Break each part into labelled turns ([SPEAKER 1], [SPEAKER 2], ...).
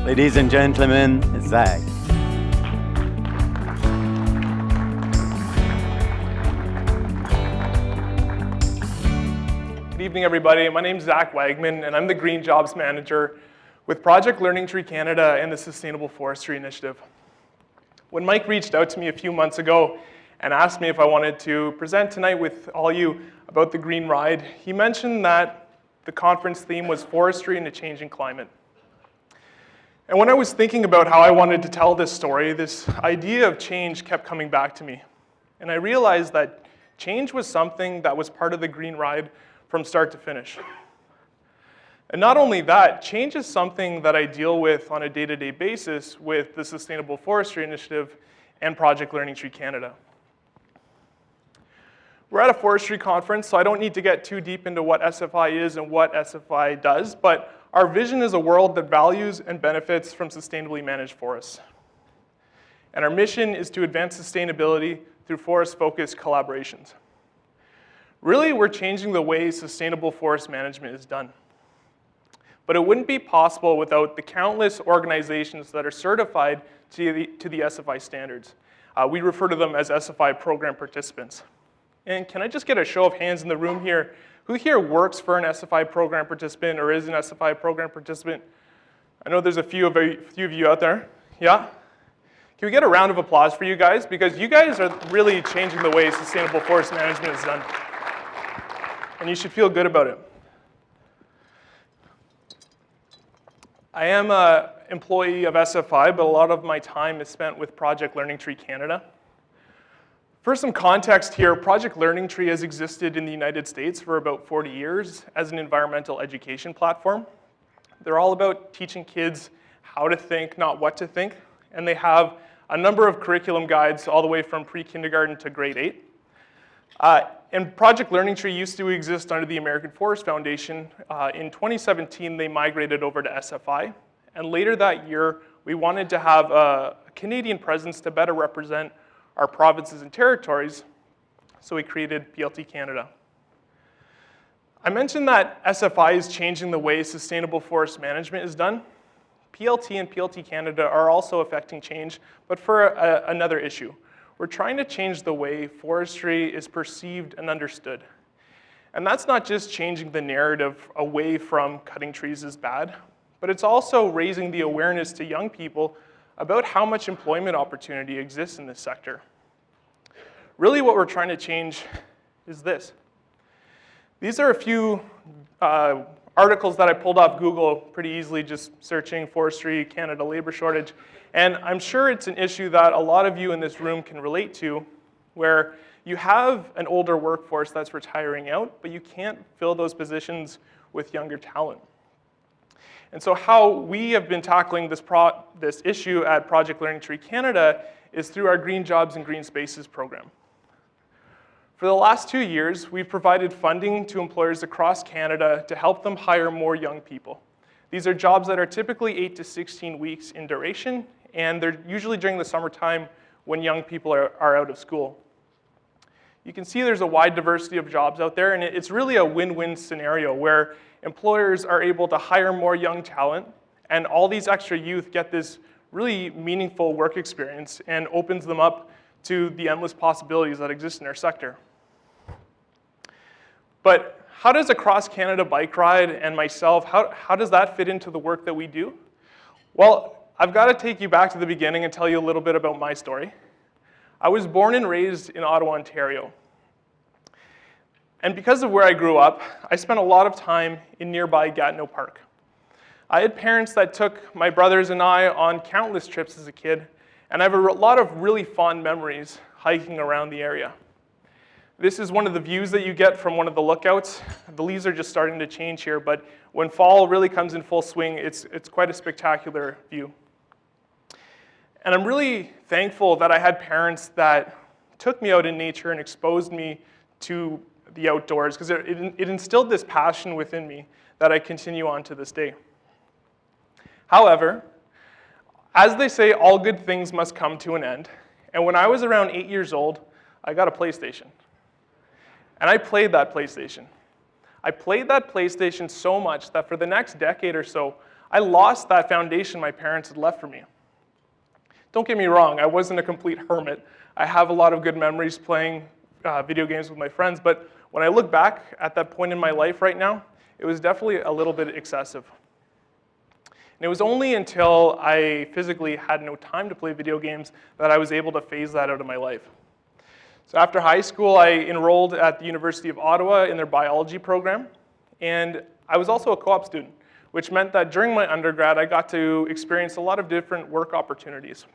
[SPEAKER 1] Ladies and gentlemen, Zach.
[SPEAKER 2] Good evening, everybody. My name is Zach Wagman, and I'm the Green Jobs Manager with Project Learning Tree Canada and the Sustainable Forestry Initiative. When Mike reached out to me a few months ago and asked me if I wanted to present tonight with all you about the Green Ride, he mentioned that the conference theme was forestry in a changing climate. And when I was thinking about how I wanted to tell this story, this idea of change kept coming back to me. And I realized that change was something that was part of the Green Ride from start to finish. And not only that, change is something that I deal with on a day-to-day basis with the Sustainable Forestry Initiative and Project Learning Tree Canada. We're at a forestry conference, so I don't need to get too deep into what SFI is and what SFI does, but our vision is a world that values and benefits from sustainably managed forests. And our mission is to advance sustainability through forest-focused collaborations. Really, we're changing the way sustainable forest management is done. But it wouldn't be possible without the countless organizations that are certified to the SFI standards. We refer to them as SFI program participants. And can I just get a show of hands in the room here? Who here works for an SFI program participant or is an SFI program participant? I know there's a few of you out there. Yeah? Can we get a round of applause for you guys? Because you guys are really changing the way sustainable forest management is done. And you should feel good about it. I am an employee of SFI, but a lot of my time is spent with Project Learning Tree Canada. For some context here, Project Learning Tree has existed in the United States for about 40 years as an environmental education platform. They're all about teaching kids how to think, not what to think, and they have a number of curriculum guides all the way from pre-kindergarten to grade 8. And Project Learning Tree used to exist under the American Forest Foundation. In 2017, they migrated over to SFI, and later that year, we wanted to have a Canadian presence to better represent our provinces and territories, so we created PLT Canada. I mentioned that SFI is changing the way sustainable forest management is done. PLT and PLT Canada are also affecting change, but for another issue. We're trying to change the way forestry is perceived and understood. And that's not just changing the narrative away from cutting trees is bad, but it's also raising the awareness to young people about how much employment opportunity exists in this sector. Really what we're trying to change is this. These are a few articles that I pulled off Google pretty easily, just searching forestry Canada labor shortage. And I'm sure it's an issue that a lot of you in this room can relate to, where you have an older workforce that's retiring out, but you can't fill those positions with younger talent. And so how we have been tackling this issue at Project Learning Tree Canada is through our Green Jobs and Green Spaces program. For the last 2 years, we've provided funding to employers across Canada to help them hire more young people. These are jobs that are typically 8 to 16 weeks in duration, and they're usually during the summertime when young people are out of school. You can see there's a wide diversity of jobs out there, and it's really a win-win scenario where employers are able to hire more young talent, and all these extra youth get this really meaningful work experience and opens them up to the endless possibilities that exist in our sector. But how does a cross-Canada bike ride and myself, how does that fit into the work that we do? Well, I've got to take you back to the beginning and tell you a little bit about my story. I was born and raised in Ottawa, Ontario. And because of where I grew up, I spent a lot of time in nearby Gatineau Park. I had parents that took my brothers and I on countless trips as a kid, and I have a lot of really fond memories hiking around the area. This is one of the views that you get from one of the lookouts. The leaves are just starting to change here, but when fall really comes in full swing, it's quite a spectacular view. And I'm really thankful that I had parents that took me out in nature and exposed me to the outdoors, because it instilled this passion within me that I continue on to this day. However, as they say, all good things must come to an end. And when I was around 8 years old, I got a PlayStation. And I played that PlayStation. I played that PlayStation so much that for the next decade or so, I lost that foundation my parents had left for me. Don't get me wrong, I wasn't a complete hermit. I have a lot of good memories playing video games with my friends, but when I look back at that point in my life right now, it was definitely a little bit excessive. And it was only until I physically had no time to play video games that I was able to phase that out of my life. So after high school, I enrolled at the University of Ottawa in their biology program, and I was also a co-op student, which meant that during my undergrad, I got to experience a lot of different work opportunities.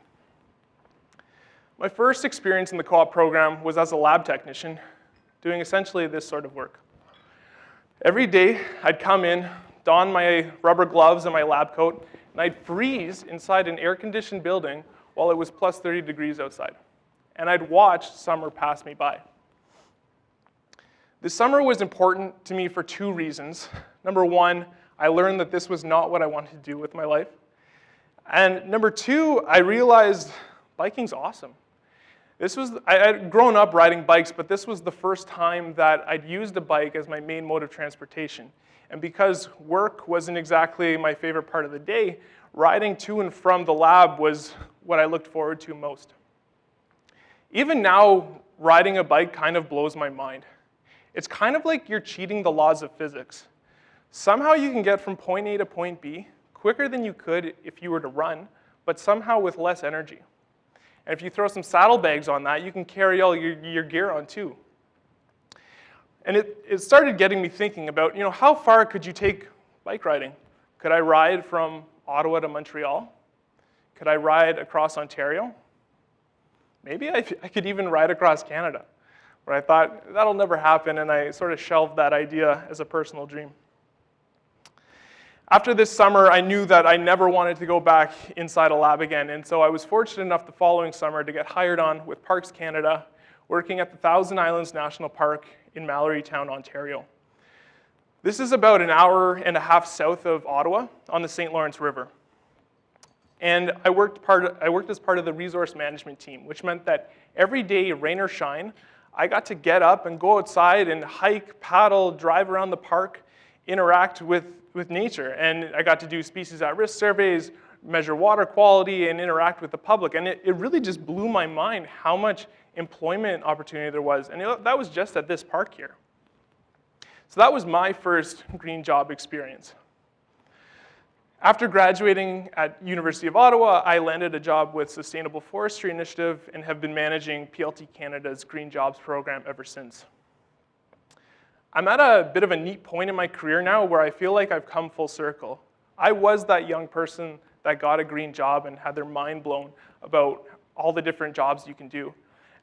[SPEAKER 2] My first experience in the co-op program was as a lab technician, doing essentially this sort of work. Every day, I'd come in, don my rubber gloves and my lab coat, and I'd freeze inside an air-conditioned building while it was plus 30 degrees outside. And I'd watch summer pass me by. The summer was important to me for two reasons. Number one, I learned that this was not what I wanted to do with my life. And number two, I realized biking's awesome. I'd grown up riding bikes, but this was the first time that I'd used a bike as my main mode of transportation. And because work wasn't exactly my favorite part of the day, riding to and from the lab was what I looked forward to most. Even now, riding a bike kind of blows my mind. It's kind of like you're cheating the laws of physics. Somehow you can get from point A to point B quicker than you could if you were to run, but somehow with less energy. And if you throw some saddlebags on that, you can carry all your gear on too. And it started getting me thinking about, how far could you take bike riding? Could I ride from Ottawa to Montreal? Could I ride across Ontario? Maybe I could even ride across Canada. But I thought, that'll never happen, and I sort of shelved that idea as a personal dream. After this summer, I knew that I never wanted to go back inside a lab again, and so I was fortunate enough the following summer to get hired on with Parks Canada, working at the Thousand Islands National Park in Mallorytown, Ontario. This is about an hour and a half south of Ottawa on the St. Lawrence River. And I worked as part of the resource management team, which meant that every day, rain or shine, I got to get up and go outside and hike, paddle, drive around the park, interact with nature. And I got to do species at risk surveys, measure water quality, and interact with the public. And it really just blew my mind how much employment opportunity there was. And that was just at this park here. So that was my first green job experience. After graduating at University of Ottawa, I landed a job with Sustainable Forestry Initiative and have been managing PLT Canada's Green Jobs program ever since. I'm at a bit of a neat point in my career now where I feel like I've come full circle. I was that young person that got a green job and had their mind blown about all the different jobs you can do.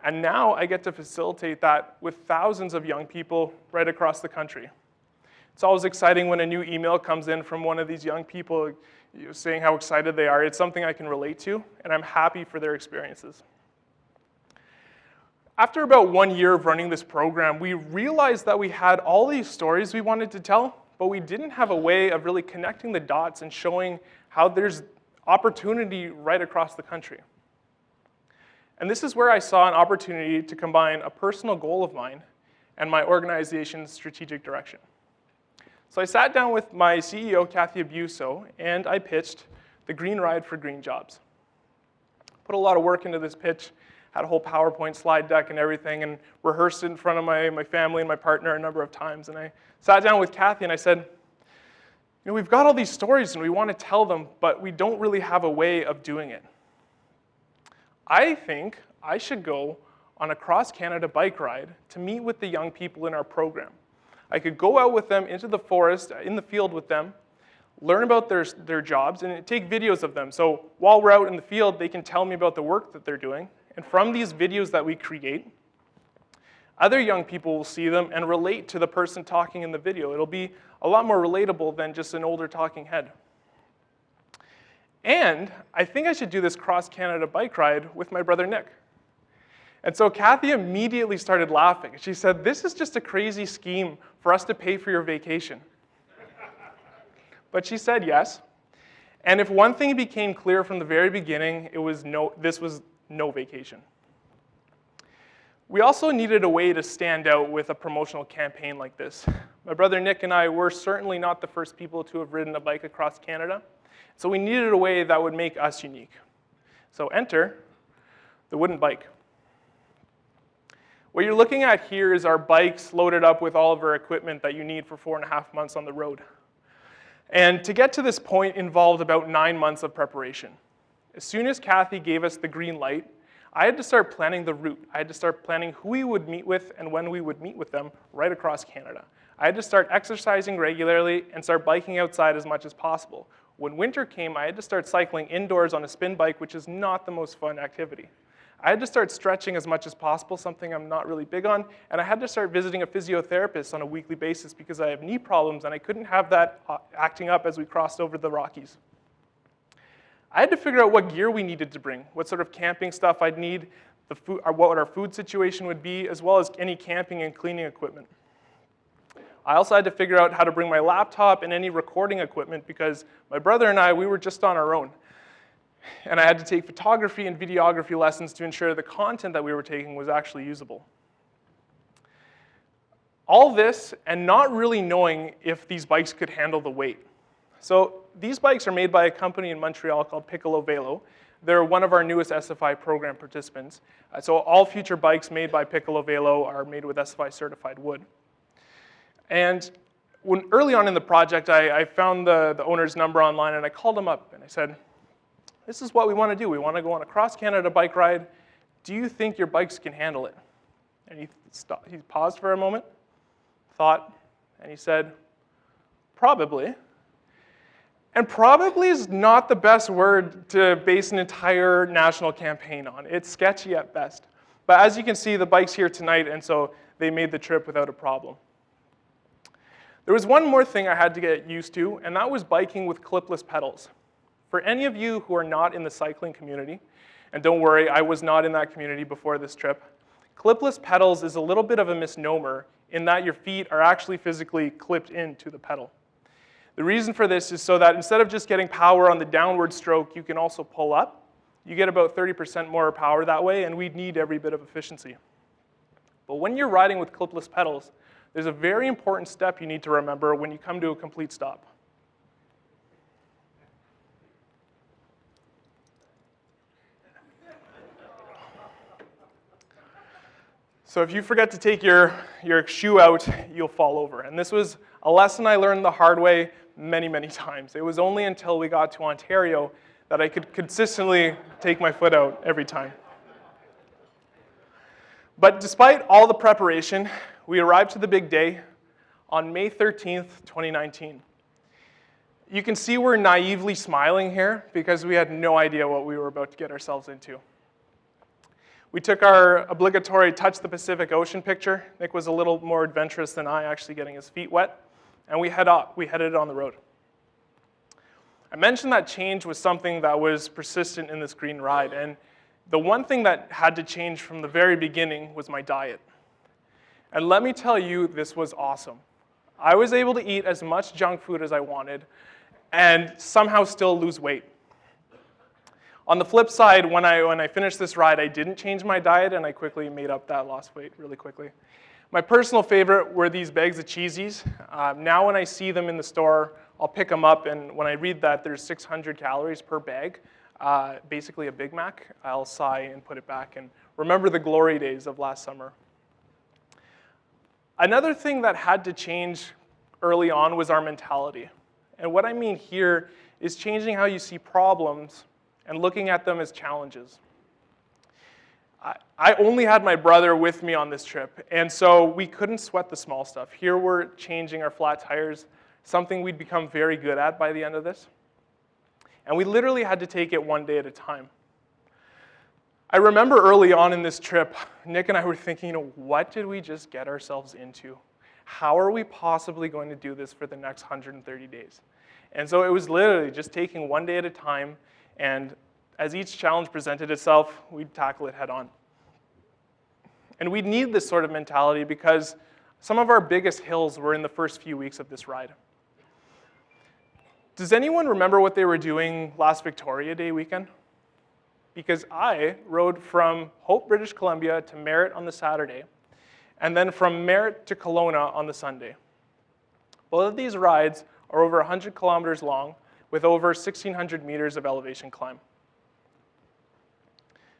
[SPEAKER 2] And now I get to facilitate that with thousands of young people right across the country. It's always exciting when a new email comes in from one of these young people saying how excited they are. It's something I can relate to, and I'm happy for their experiences. After about 1 year of running this program, we realized that we had all these stories we wanted to tell, but we didn't have a way of really connecting the dots and showing how there's opportunity right across the country. And this is where I saw an opportunity to combine a personal goal of mine and my organization's strategic direction. So I sat down with my CEO, Kathy Abuso, and I pitched the Green Ride for Green Jobs. Put a lot of work into this pitch, had a whole PowerPoint slide deck and everything, and rehearsed it in front of my family and my partner a number of times. And I sat down with Kathy and I said, we've got all these stories and we want to tell them, but we don't really have a way of doing it. I think I should go on a cross-Canada bike ride to meet with the young people in our program. I could go out with them into the forest, in the field with them, learn about their jobs, and take videos of them. So while we're out in the field, they can tell me about the work that they're doing. And from these videos that we create, other young people will see them and relate to the person talking in the video. It'll be a lot more relatable than just an older talking head. And I think I should do this cross-Canada bike ride with my brother Nick. And so Kathy immediately started laughing. She said, this is just a crazy scheme for us to pay for your vacation. But she said yes. And if one thing became clear from the very beginning, this was no vacation. We also needed a way to stand out with a promotional campaign like this. My brother Nick and I were certainly not the first people to have ridden a bike across Canada. So we needed a way that would make us unique. So enter the wooden bike. What you're looking at here is our bikes loaded up with all of our equipment that you need for 4.5 months on the road. And to get to this point involved about 9 months of preparation. As soon as Kathy gave us the green light, I had to start planning the route. I had to start planning who we would meet with and when we would meet with them right across Canada. I had to start exercising regularly and start biking outside as much as possible. When winter came, I had to start cycling indoors on a spin bike, which is not the most fun activity. I had to start stretching as much as possible, something I'm not really big on, and I had to start visiting a physiotherapist on a weekly basis because I have knee problems and I couldn't have that acting up as we crossed over the Rockies. I had to figure out what gear we needed to bring, what sort of camping stuff I'd need, what our food situation would be, as well as any camping and cleaning equipment. I also had to figure out how to bring my laptop and any recording equipment because my brother and I, we were just on our own. And I had to take photography and videography lessons to ensure the content that we were taking was actually usable. All this and not really knowing if these bikes could handle the weight. So these bikes are made by a company in Montreal called Piccolo Velo. They're one of our newest SFI program participants. So all future bikes made by Piccolo Velo are made with SFI certified wood. And early on in the project, I found the owner's number online and I called him up and I said, this is what we want to do. We want to go on a cross-Canada bike ride. Do you think your bikes can handle it? And he paused for a moment, thought, and he said, probably. And probably is not the best word to base an entire national campaign on. It's sketchy at best. But as you can see, the bike's here tonight, and so they made the trip without a problem. There was one more thing I had to get used to, and that was biking with clipless pedals. For any of you who are not in the cycling community, and don't worry, I was not in that community before this trip, clipless pedals is a little bit of a misnomer in that your feet are actually physically clipped into the pedal. The reason for this is so that instead of just getting power on the downward stroke, you can also pull up. You get about 30% more power that way, and we'd need every bit of efficiency. But when you're riding with clipless pedals, there's a very important step you need to remember when you come to a complete stop. So if you forget to take your shoe out, you'll fall over. And this was a lesson I learned the hard way many, many times. It was only until we got to Ontario that I could consistently take my foot out every time. But despite all the preparation, we arrived to the big day on May 13th, 2019. You can see we're naively smiling here because we had no idea what we were about to get ourselves into. We took our obligatory Touch the Pacific Ocean picture. Nick was a little more adventurous than I, actually getting his feet wet, and we headed on the road. I mentioned that change was something that was persistent in this green ride, and the one thing that had to change from the very beginning was my diet. And let me tell you, this was awesome. I was able to eat as much junk food as I wanted and somehow still lose weight. On the flip side, when I finished this ride, I didn't change my diet, and I quickly made up that lost weight really quickly. My personal favorite were these bags of Cheesies. Now when I see them in the store, I'll pick them up, and when I read that there's 600 calories per bag, basically a Big Mac, I'll sigh and put it back and remember the glory days of last summer. Another thing that had to change early on was our mentality. And what I mean here is changing how you see problems and looking at them as challenges. I only had my brother with me on this trip, and so we couldn't sweat the small stuff. Here we're changing our flat tires, something we'd become very good at by the end of this. And we literally had to take it one day at a time. I remember early on in this trip, Nick and I were thinking, what did we just get ourselves into? How are we possibly going to do this for the next 130 days? And so it was literally just taking one day at a time, and as each challenge presented itself, we'd tackle it head on. And we'd need this sort of mentality because some of our biggest hills were in the first few weeks of this ride. Does anyone remember what they were doing last Victoria Day weekend? Because I rode from Hope, British Columbia to Merritt on the Saturday, and then from Merritt to Kelowna on the Sunday. Both of these rides are over 100 kilometers long, with over 1,600 meters of elevation climb.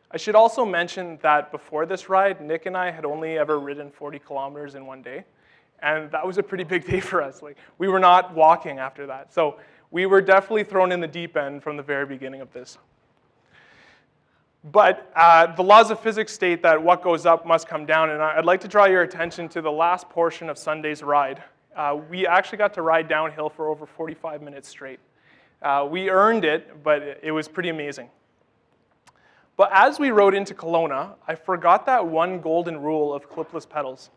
[SPEAKER 2] I should also mention that before this ride, Nick and I had only ever ridden 40 kilometers in one day, and that was a pretty big day for us. Like, we were not walking after that. So we were definitely thrown in the deep end from the very beginning of this. But the laws of physics state that what goes up must come down, and I'd like to draw your attention to the last portion of Sunday's ride. We actually got to ride downhill for over 45 minutes straight. We earned it, but it was pretty amazing. But as we rode into Kelowna, I forgot that one golden rule of clipless pedals.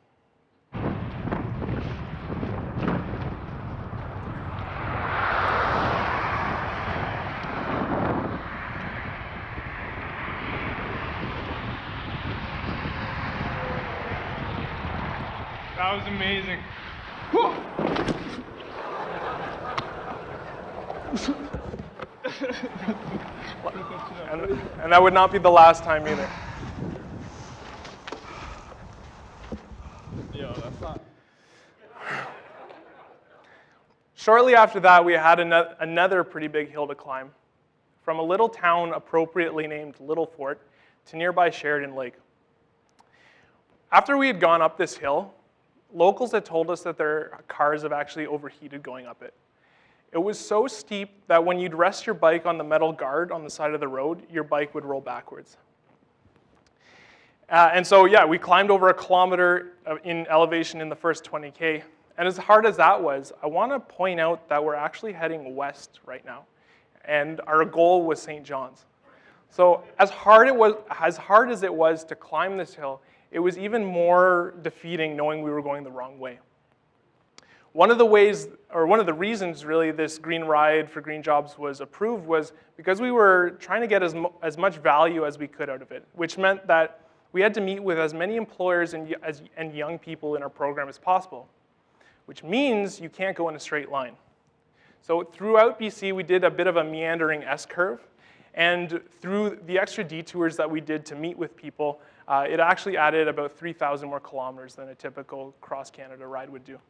[SPEAKER 3] That was amazing.
[SPEAKER 2] And that would not be the last time either.
[SPEAKER 3] Yo, that's not.
[SPEAKER 2] Shortly after that, we had another pretty big hill to climb, from a little town appropriately named Little Fort to nearby Sheridan Lake. After we had gone up this hill, locals had told us that their cars have actually overheated going up it. It was so steep that when you'd rest your bike on the metal guard on the side of the road, your bike would roll backwards. And so, yeah, we climbed over 1 kilometer in elevation in the first 20K. And as hard as that was, I want to point out that we're actually heading west right now. And our goal was St. John's. So as hard as it was to climb this hill, it was even more defeating knowing we were going the wrong way. One of the reasons really this green ride for green jobs was approved was because we were trying to get as much value as we could out of it, which meant that we had to meet with as many employers and young people in our program as possible, which means you can't go in a straight line. So throughout BC, we did a bit of a meandering S-curve, and through the extra detours that we did to meet with people, it actually added about 3,000 more kilometers than a typical cross-Canada ride would do.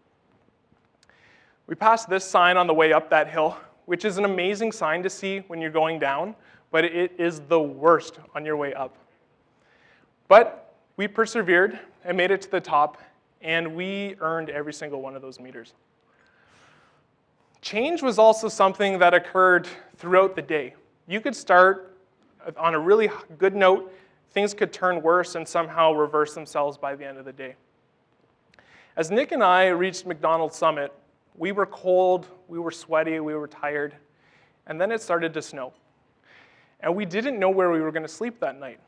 [SPEAKER 2] We passed this sign on the way up that hill, which is an amazing sign to see when you're going down, but it is the worst on your way up. But we persevered and made it to the top, and we earned every single one of those meters. Change was also something that occurred throughout the day. You could start on a really good note, things could turn worse and somehow reverse themselves by the end of the day. As Nick and I reached McDonald's Summit, we were cold, we were sweaty, we were tired, and then it started to snow. And we didn't know where we were going to sleep that night.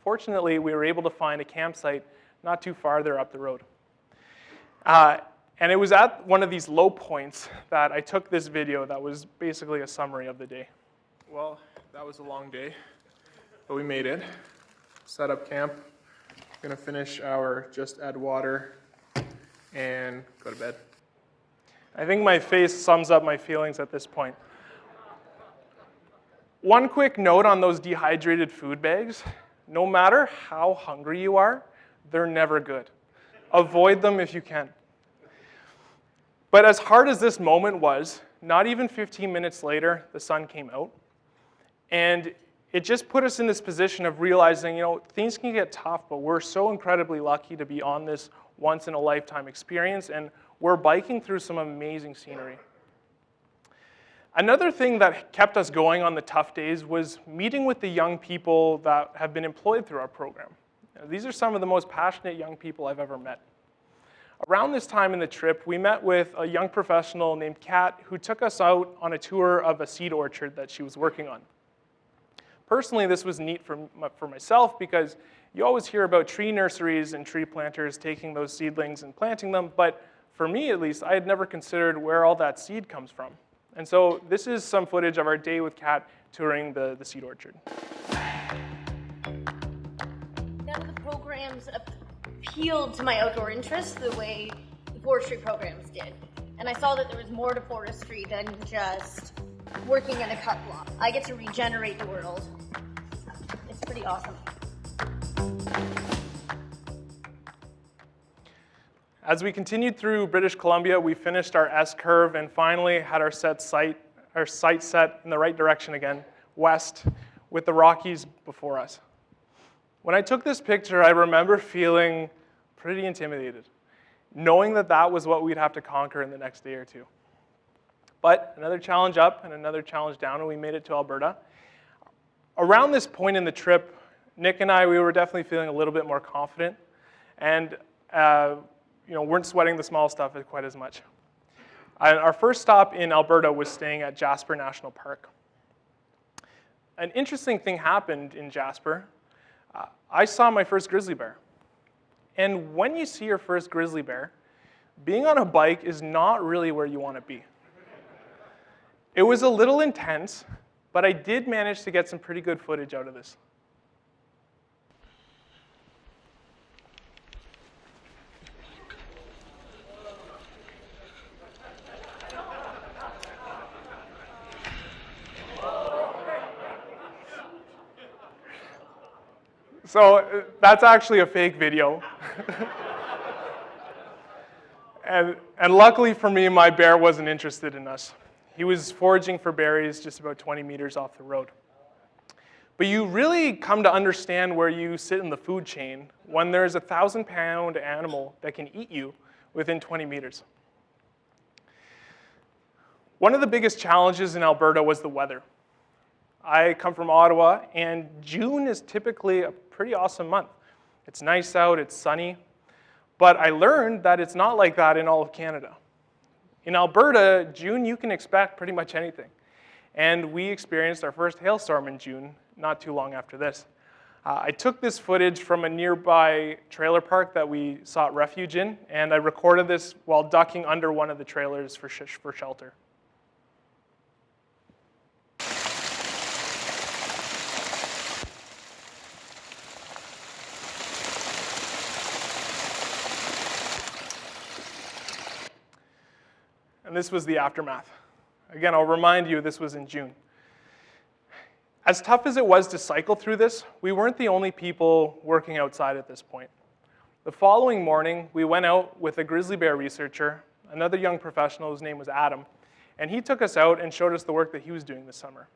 [SPEAKER 2] Fortunately, we were able to find a campsite not too farther up the road. And it was at one of these low points that I took this video that was basically a summary of the day. Well, that was a long day, but we made it. Set up camp. Gonna finish our just add water and go to bed. I think my face sums up my feelings at this point. One quick note on those dehydrated food bags. No matter how hungry you are, they're never good. Avoid them if you can. But as hard as this moment was, not even 15 minutes later, the sun came out. And it just put us in this position of realizing, you know, things can get tough, but we're so incredibly lucky to be on this once-in-a-lifetime experience, and we're biking through some amazing scenery. Another thing that kept us going on the tough days was meeting with the young people that have been employed through our program. These are some of the most passionate young people I've ever met. Around this time in the trip, we met with a young professional named Kat who took us out on a tour of a seed orchard that she was working on. Personally, this was neat for myself because you always hear about tree nurseries and tree planters taking those seedlings and planting them, but for me at least, I had never considered where all that seed comes from. And so this is some footage of our day with Kat touring the seed orchard.
[SPEAKER 4] None of the programs appealed to my outdoor interests the way the forestry programs did. And I saw that there was more to forestry than just working in a cut block. I get to regenerate the world. It's pretty awesome.
[SPEAKER 2] As we continued through British Columbia, we finished our S-curve and finally had our sight set in the right direction again, west, with the Rockies before us. When I took this picture, I remember feeling pretty intimidated, knowing that that was what we'd have to conquer in the next day or two. But another challenge up and another challenge down, and we made it to Alberta. Around this point in the trip, Nick and I, we were definitely feeling a little bit more confident and weren't sweating the small stuff quite as much. Our first stop in Alberta was staying at Jasper National Park. An interesting thing happened in Jasper. I saw my first grizzly bear. And when you see your first grizzly bear, being on a bike is not really where you want to be. It was a little intense, but I did manage to get some pretty good footage out of this. So that's actually a fake video. and luckily for me, my bear wasn't interested in us. He was foraging for berries just about 20 meters off the road. But you really come to understand where you sit in the food chain when there's a 1,000-pound animal that can eat you within 20 meters. One of the biggest challenges in Alberta was the weather. I come from Ottawa, and June is typically a pretty awesome month. It's nice out, it's sunny, but I learned that it's not like that in all of Canada. In Alberta, June, you can expect pretty much anything. And we experienced our first hailstorm in June, not too long after this. I took this footage from a nearby trailer park that we sought refuge in, and I recorded this while ducking under one of the trailers for shelter. And this was the aftermath. Again, I'll remind you, this was in June. As tough as it was to cycle through this, we weren't the only people working outside at this point. The following morning, we went out with a grizzly bear researcher, another young professional whose name was Adam, and he took us out and showed us the work that he was doing this summer.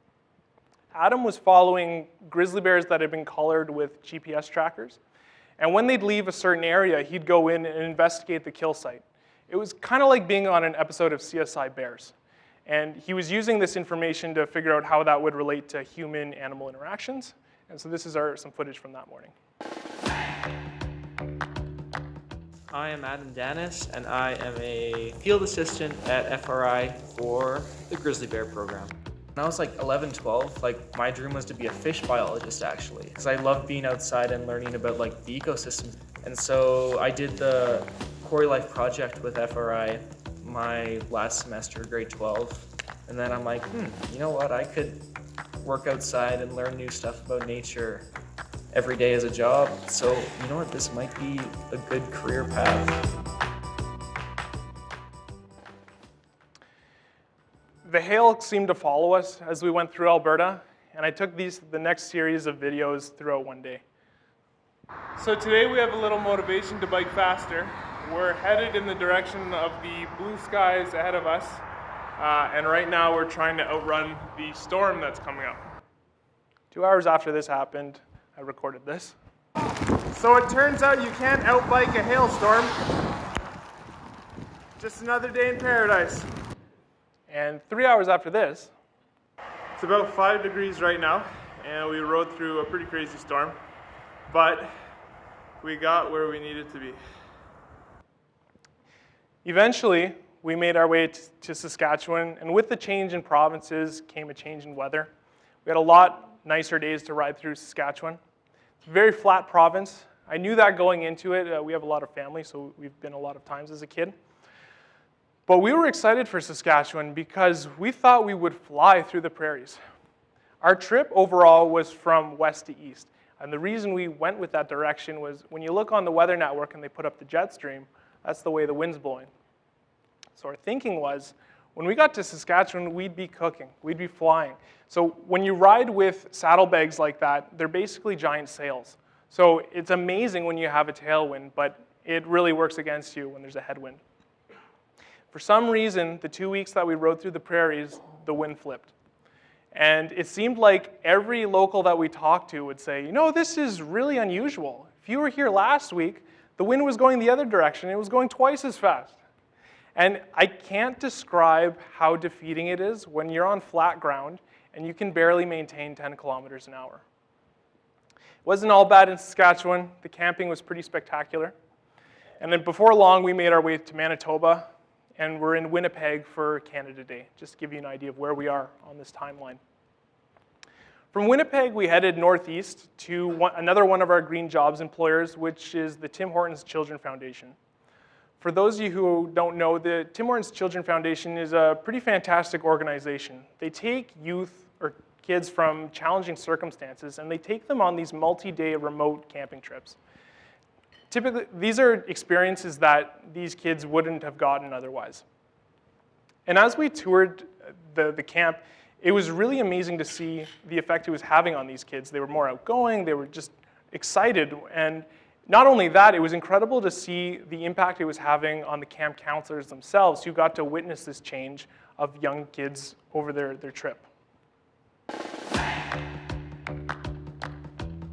[SPEAKER 2] Adam was following grizzly bears that had been collared with GPS trackers, and when they'd leave a certain area, he'd go in and investigate the kill site. It was kind of like being on an episode of CSI Bears. And he was using this information to figure out how that would relate to human-animal interactions. And so this is some footage from that morning.
[SPEAKER 5] I am Adam Danis, and I am a field assistant at FRI for the grizzly bear program. When I was like 11, 12, my dream was to be a fish biologist, actually, because I love being outside and learning about the ecosystem. And so I did the Quarry Life project with FRI my last semester, grade 12. And then I'm like, you know what? I could work outside and learn new stuff about nature every day as a job. So you know what? This might be a good career path.
[SPEAKER 2] The hail seemed to follow us as we went through Alberta, and I took the next series of videos throughout one day.
[SPEAKER 3] So today we have a little motivation to bike faster. We're headed in the direction of the blue skies ahead of us, and right now we're trying to outrun the storm that's coming up.
[SPEAKER 2] 2 hours after this happened, I recorded this.
[SPEAKER 3] So it turns out you can't outbike a hailstorm. Just another day in paradise.
[SPEAKER 2] And 3 hours after this,
[SPEAKER 3] It's about 5 degrees right now, and we rode through a pretty crazy storm, but we got where we needed to be.
[SPEAKER 2] eventually, we made our way to Saskatchewan, and with the change in provinces came a change in weather. We had a lot nicer days to ride through Saskatchewan. It's a very flat province. I knew that going into it. We have a lot of family, so we've been a lot of times as a kid. But we were excited for Saskatchewan because we thought we would fly through the prairies. Our trip overall was from west to east. And the reason we went with that direction was when you look on the weather network and they put up the jet stream, that's the way the wind's blowing. So our thinking was, when we got to Saskatchewan, we'd be cooking, we'd be flying. So when you ride with saddlebags like that, they're basically giant sails. So it's amazing when you have a tailwind, but it really works against you when there's a headwind. For some reason, the 2 weeks that we rode through the prairies, the wind flipped. And it seemed like every local that we talked to would say, you know, this is really unusual. If you were here last week, the wind was going the other direction. It was going twice as fast. And I can't describe how defeating it is when you're on flat ground and you can barely maintain 10 kilometers an hour. It wasn't all bad in Saskatchewan. The camping was pretty spectacular. And then before long, we made our way to Manitoba, and we're in Winnipeg for Canada Day, just to give you an idea of where we are on this timeline. From Winnipeg, we headed northeast to another one of our green jobs employers, which is the Tim Hortons Children Foundation. For those of you who don't know, the Tim Hortons Children Foundation is a pretty fantastic organization. They take youth or kids from challenging circumstances, and they take them on these multi-day remote camping trips. Typically, these are experiences that these kids wouldn't have gotten otherwise. And as we toured the camp, it was really amazing to see the effect it was having on these kids. They were more outgoing, they were just excited, and not only that, it was incredible to see the impact it was having on the camp counselors themselves who got to witness this change of young kids over their trip.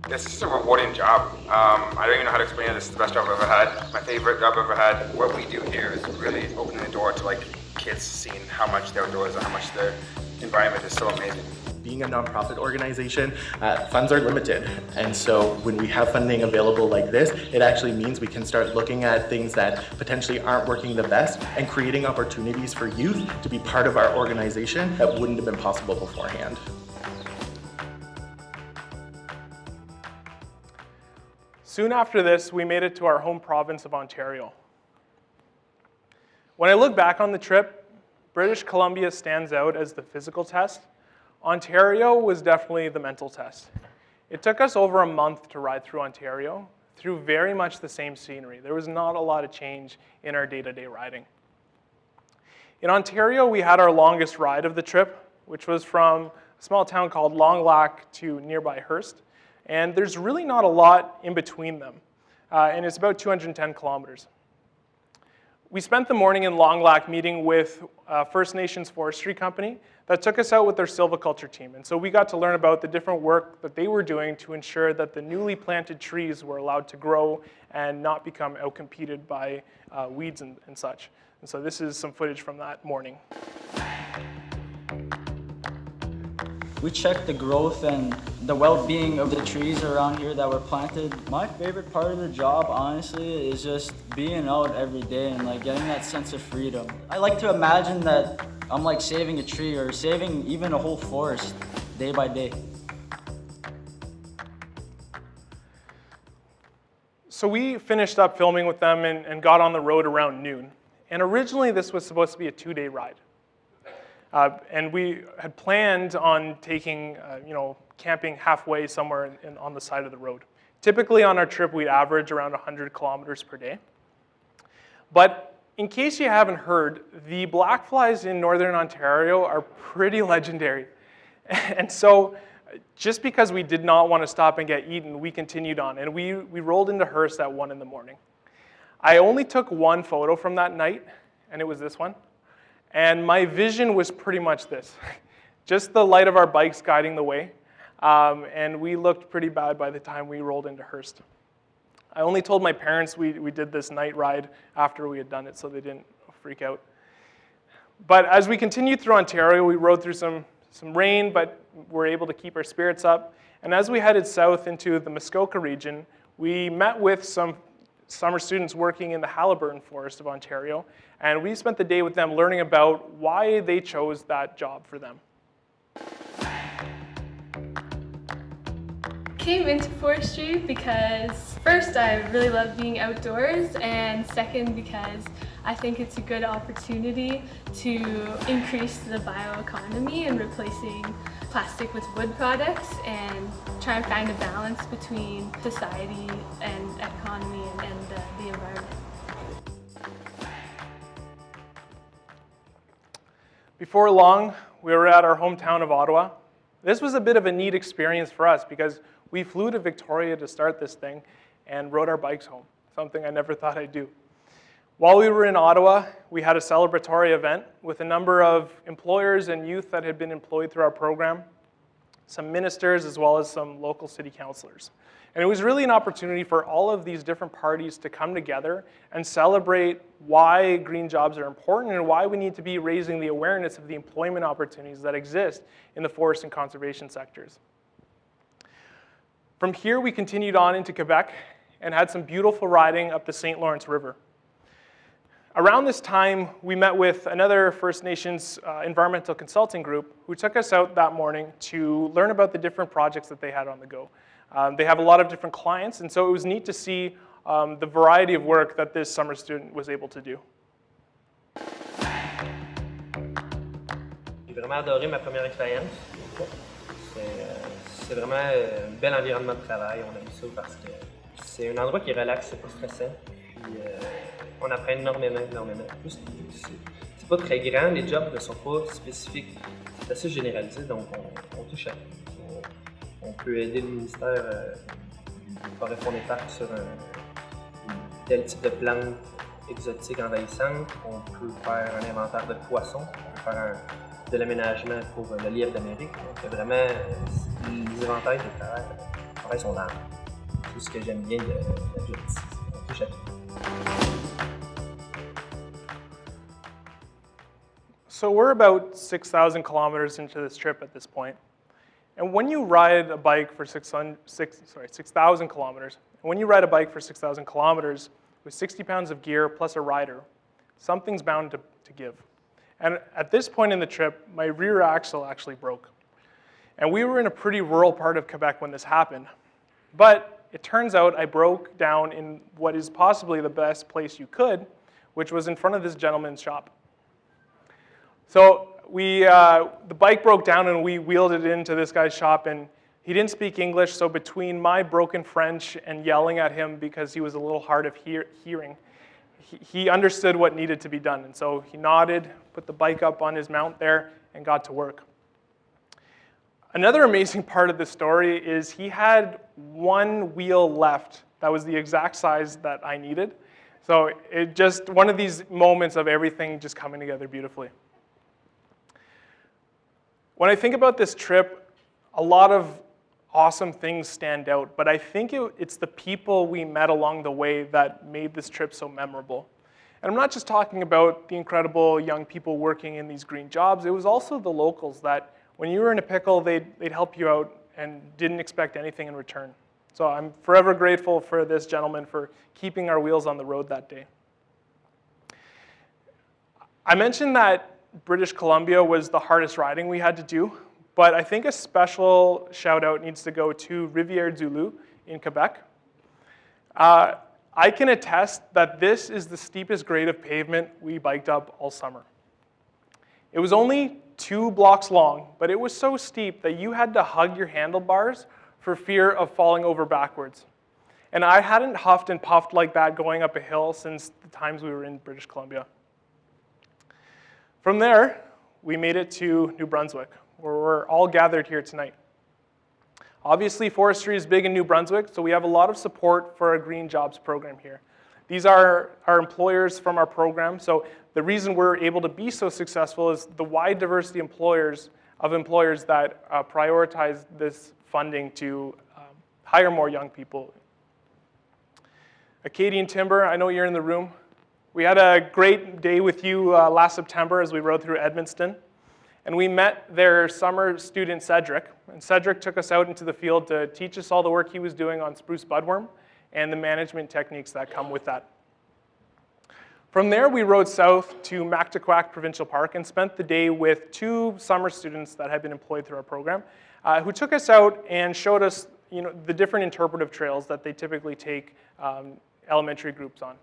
[SPEAKER 6] This is a rewarding job. I don't even know how to explain it. This is the best job I've ever had. My favorite job I've ever had. What we do here is really opening the door to like kids seeing how much the outdoors and how much the environment is so amazing.
[SPEAKER 7] Being a nonprofit organization, funds are limited. And so when we have funding available like this, it actually means we can start looking at things that potentially aren't working the best and creating opportunities for youth to be part of our organization that wouldn't have been possible beforehand.
[SPEAKER 2] Soon after this, we made it to our home province of Ontario. When I look back on the trip, British Columbia stands out as the physical test. Ontario was definitely the mental test. It took us over a month to ride through Ontario, through very much the same scenery. There was not a lot of change in our day-to-day riding. In Ontario, we had our longest ride of the trip, which was from a small town called Long Lac to nearby Hearst. And there's really not a lot in between them. And it's about 210 kilometers. We spent the morning in Long Lac meeting with First Nations Forestry Company that took us out with their silviculture team. And so we got to learn about the different work that they were doing to ensure that the newly planted trees were allowed to grow and not become outcompeted by weeds and such. And so this is some footage from that morning.
[SPEAKER 8] We checked the growth and the well-being of the trees around here that were planted. My favorite part of the job, honestly, is just being out every day and like getting that sense of freedom. I like to imagine that I'm like saving a tree or saving even a whole forest day by day.
[SPEAKER 2] So we finished up filming with them and got on the road around noon. And originally this was supposed to be a 2-day ride. And we had planned on taking, camping halfway somewhere on the side of the road. Typically on our trip, we'd average around 100 kilometers per day. But in case you haven't heard, the black flies in Northern Ontario are pretty legendary. And so just because we did not want to stop and get eaten, we continued on. And we rolled into Hearst at 1 in the morning. I only took one photo from that night, and it was this one. And my vision was pretty much this. Just the light of our bikes guiding the way. And we looked pretty bad by the time we rolled into Hearst. I only told my parents we did this night ride after we had done it, so they didn't freak out. But as we continued through Ontario, we rode through some rain, but were able to keep our spirits up. And as we headed south into the Muskoka region, we met with some summer students working in the Haliburton Forest of Ontario, and we spent the day with them learning about why they chose that job for them.
[SPEAKER 9] Came into forestry because first I really love being outdoors, and second because I think it's a good opportunity to increase the bioeconomy and replacing plastic with wood products and try and find a balance between society and economy and the environment.
[SPEAKER 2] Before long, we were at our hometown of Ottawa. This was a bit of a neat experience for us because we flew to Victoria to start this thing and rode our bikes home. something I never thought I'd do. While we were in Ottawa, we had a celebratory event with a number of employers and youth that had been employed through our program, some ministers, as well as some local city councilors. And it was really an opportunity for all of these different parties to come together and celebrate why green jobs are important and why we need to be raising the awareness of the employment opportunities that exist in the forest and conservation sectors. From here, we continued on into Quebec and had some beautiful riding up the St. Lawrence River. Around this time, we met with another First Nations environmental consulting group who took us out that morning to learn about the different projects that they had on the go. They have a lot of different clients, and so it was neat to see the variety of work that this summer student was able to do.
[SPEAKER 10] J'ai vraiment adoré ma première expérience. C'est vraiment un bel environnement de travail. On aime ça parce que c'est un endroit qui est relax, c'est pas stressant. Puis, on apprend énormément. C'est pas très grand, les jobs ne sont pas spécifiques. C'est assez généralisé, donc on touche à tout. On peut aider le ministère des forêts fonds des parcs sur un tel type de plantes exotiques envahissantes. On peut faire un inventaire de poissons. On peut faire de l'aménagement pour le lièvre d'Amérique. Donc vraiment, les éventails de travail sont larges. C'est ce que j'aime bien de la job ici. On touche à tout.
[SPEAKER 2] So we're about 6,000 kilometers into this trip at this point. And when you ride a bike for 6,000 kilometers, and when you ride a bike for 6,000 kilometers with 60 pounds of gear plus a rider, something's bound to give. And at this point in the trip, my rear axle actually broke. And we were in a pretty rural part of Quebec when this happened. But it turns out I broke down in what is possibly the best place you could, which was in front of this gentleman's shop. So the bike broke down and we wheeled it into this guy's shop, and he didn't speak English, so between my broken French and yelling at him because he was a little hard of hearing, he understood what needed to be done. And so he nodded, put the bike up on his mount there, and got to work. Another amazing part of the story is he had one wheel left that was the exact size that I needed. So it just, one of these moments of everything just coming together beautifully. When I think about this trip, a lot of awesome things stand out, but I think it's the people we met along the way that made this trip so memorable. And I'm not just talking about the incredible young people working in these green jobs, it was also the locals that when you were in a pickle, they'd help you out and didn't expect anything in return. So I'm forever grateful for this gentleman for keeping our wheels on the road that day. I mentioned that British Columbia was the hardest riding we had to do, but I think a special shout out needs to go to Rivière-du-Loup in Quebec. I can attest that this is the steepest grade of pavement we biked up all summer. It was only 2 blocks long, but it was so steep that you had to hug your handlebars for fear of falling over backwards. And I hadn't huffed and puffed like that going up a hill since the times we were in British Columbia. From there, we made it to New Brunswick, where we're all gathered here tonight. Obviously, forestry is big in New Brunswick, so we have a lot of support for our Green Jobs program here. These are our employers from our program, so the reason we're able to be so successful is the wide diversity of employers that prioritize this funding to hire more young people. Acadian Timber, I know you're in the room. We had a great day with you last September as we rode through Edmundston. And we met their summer student, Cedric. And Cedric took us out into the field to teach us all the work he was doing on spruce budworm and the management techniques that come with that. From there, we rode south to Mactaquac Provincial Park and spent the day with 2 summer students that had been employed through our program, who took us out and showed us the different interpretive trails that they typically take elementary groups on.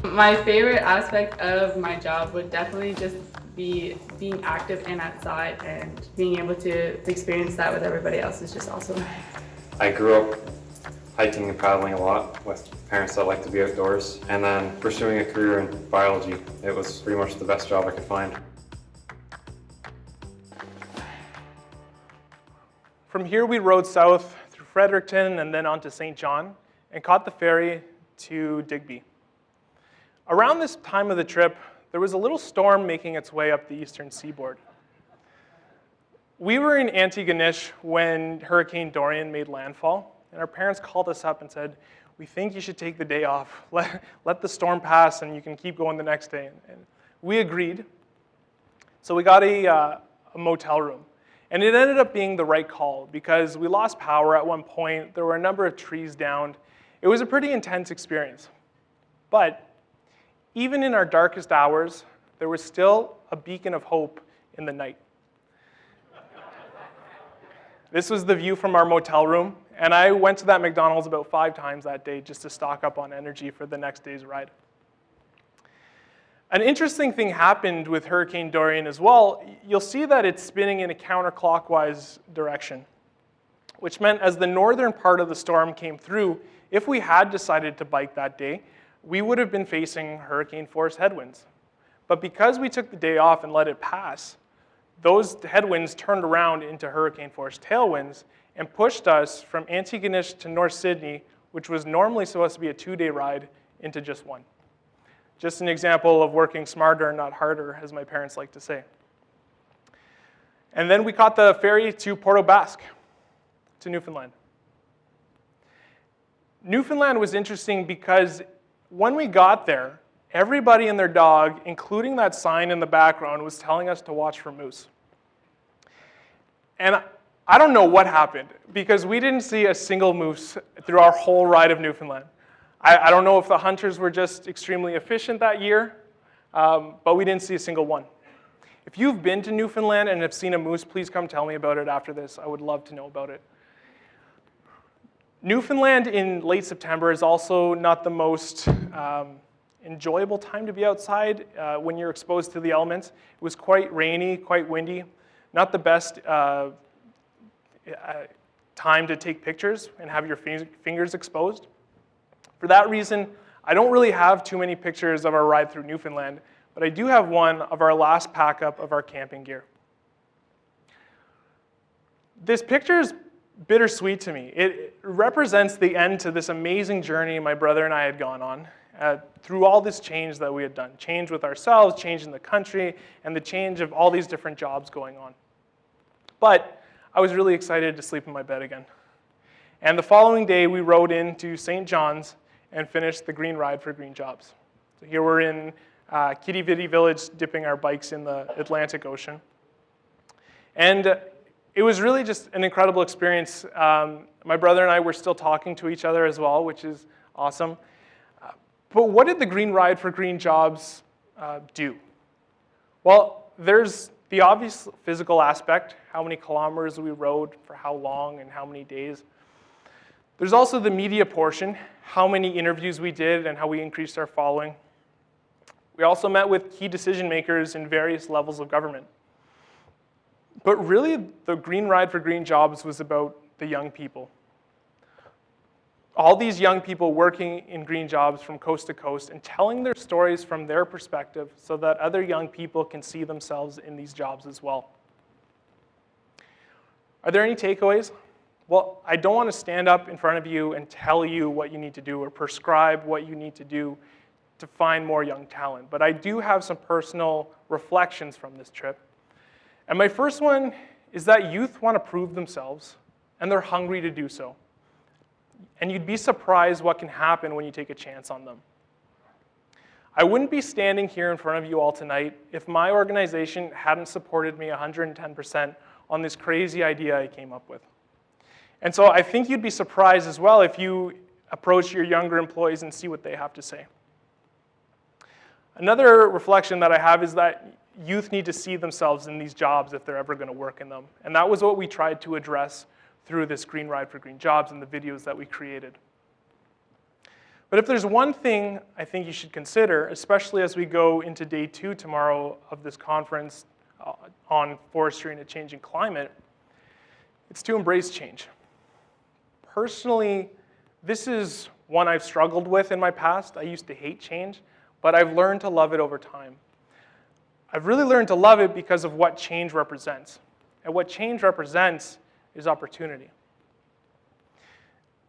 [SPEAKER 11] My favorite aspect of my job would definitely just be being active and outside, and being able to experience that with everybody else is just awesome.
[SPEAKER 12] I grew up hiking and paddling a lot with parents that like to be outdoors, and then pursuing a career in biology. It was pretty much the best job I could find.
[SPEAKER 2] From here, we rode south through Fredericton and then on to St. John, and caught the ferry to Digby. Around this time of the trip, there was a little storm making its way up the eastern seaboard. We were in Antigonish when Hurricane Dorian made landfall, and our parents called us up and said, "We think you should take the day off. Let the storm pass and you can keep going the next day." And we agreed. So we got a motel room. And it ended up being the right call because we lost power at one point. There were a number of trees downed. It was a pretty intense experience. But even in our darkest hours, there was still a beacon of hope in the night. This was the view from our motel room, and I went to that McDonald's about 5 times that day just to stock up on energy for the next day's ride. An interesting thing happened with Hurricane Dorian as well. You'll see that it's spinning in a counterclockwise direction, which meant as the northern part of the storm came through, if we had decided to bike that day, we would have been facing hurricane-force headwinds. But because we took the day off and let it pass, those headwinds turned around into hurricane-force tailwinds and pushed us from Antigonish to North Sydney, which was normally supposed to be a 2-day ride, into just 1. Just an example of working smarter, not harder, as my parents like to say. And then we caught the ferry to Port aux Basques, to Newfoundland. Newfoundland was interesting because when we got there, everybody and their dog, including that sign in the background, was telling us to watch for moose. And I don't know what happened because we didn't see a single moose through our whole ride of Newfoundland. I don't know if the hunters were just extremely efficient that year, but we didn't see a single one. If you've been to Newfoundland and have seen a moose, please come tell me about it after this. I would love to know about it. Newfoundland in late September is also not the most enjoyable time to be outside when you're exposed to the elements. It was quite rainy, quite windy, not the best time to take pictures and have your fingers exposed. For that reason, I don't really have too many pictures of our ride through Newfoundland, but I do have one of our last pack up of our camping gear. This picture is bittersweet to me. It represents the end to this amazing journey my brother and I had gone on through all this change that we had done. Change with ourselves, change in the country, and the change of all these different jobs going on. But I was really excited to sleep in my bed again. And the following day, we rode into St. John's and finished the Green Ride for Green Jobs. So here we're in Kitty Vitty Village dipping our bikes in the Atlantic Ocean. And it was really just an incredible experience. My brother and I were still talking to each other as well, which is awesome. But what did the Green Ride for Green Jobs do? Well, there's the obvious physical aspect, how many kilometers we rode, for how long, and how many days. There's also the media portion, how many interviews we did and how we increased our following. We also met with key decision makers in various levels of government. But really, the Green Ride for Green Jobs was about the young people. All these young people working in green jobs from coast to coast and telling their stories from their perspective so that other young people can see themselves in these jobs as well. Are there any takeaways? Well, I don't want to stand up in front of you and tell you what you need to do or prescribe what you need to do to find more young talent, but I do have some personal reflections from this trip. And my first one is that youth want to prove themselves, and they're hungry to do so. And you'd be surprised what can happen when you take a chance on them. I wouldn't be standing here in front of you all tonight if my organization hadn't supported me 110% on this crazy idea I came up with. And so I think you'd be surprised as well if you approach your younger employees and see what they have to say. Another reflection that I have is that youth need to see themselves in these jobs if they're ever going to work in them. And that was what we tried to address through this Green Ride for Green Jobs and the videos that we created. But if there's one thing I think you should consider, especially as we go into day 2 tomorrow of this conference on forestry and a changing climate, it's to embrace change. Personally, this is one I've struggled with in my past. I used to hate change, but I've learned to love it over time. I've really learned to love it because of what change represents. And what change represents is opportunity.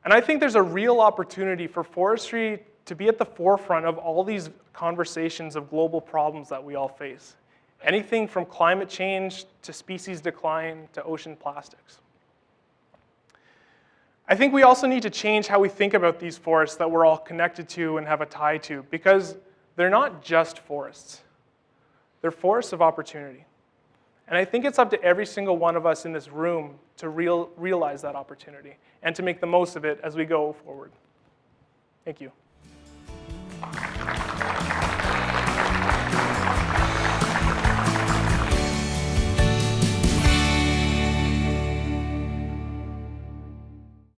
[SPEAKER 2] And I think there's a real opportunity for forestry to be at the forefront of all these conversations of global problems that we all face. Anything from climate change to species decline to ocean plastics. I think we also need to change how we think about these forests that we're all connected to and have a tie to, because they're not just forests. They're forests of opportunity. And I think it's up to every single one of us in this room to realize that opportunity and to make the most of it as we go forward. Thank you.